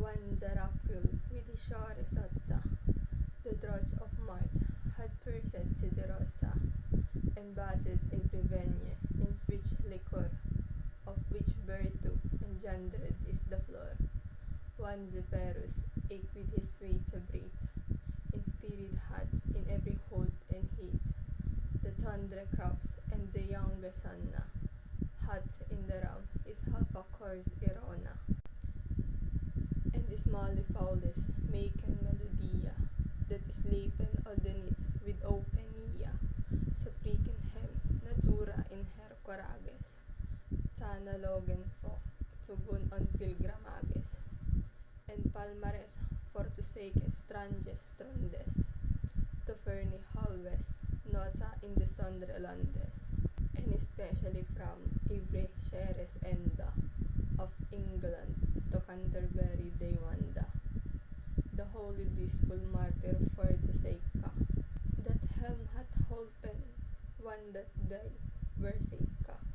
One Zarapul Vidishore Satsa, the drudge of Mart, had pierced to the Rotsa, and batted every venue in which liquor, of which Bertu engendered is the floor. One Zeperus ate with his way to breathe, in spirit hot in every hold and heat, the tundra crops and the younger Sanna, hot in the ram is half a course Irona, and the smally fowls make an melodia, that is lepen oddenits with open ear, så pricken hem natura in her corages, tana logen folk to gun on pilgramages, and palmares for to sake stranges strondes, to ferni halves, nota in the Sonderlandes, and especially from every shares enda of England to Canterbury they wanda, the holy blissful martyr for to sake that helm hath holpen one that day were sake